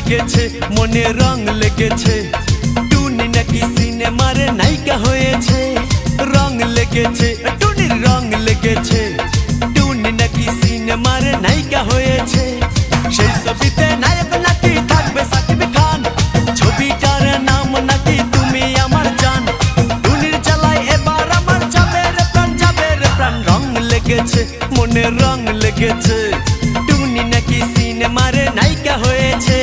লেগেছে মনে রং লেগেছে টুনি নাকি সিনেমার নায়িকা হয়েছে রং লেগেছে টুনির রং লেগেছে টুনি নাকি সিনেমার নায়িকা হয়েছে সেই ছবিতে নায়ক নাকি থাকবে সাকিব খান ছবিটার নাম নাকি তুমি আমার জান টুনির জ্বালায় এবার আমার যাবে রে প্রাণ রং লেগেছে মনে রং লেগেছে টুনি নাকি সিনেমার নায়িকা হয়েছে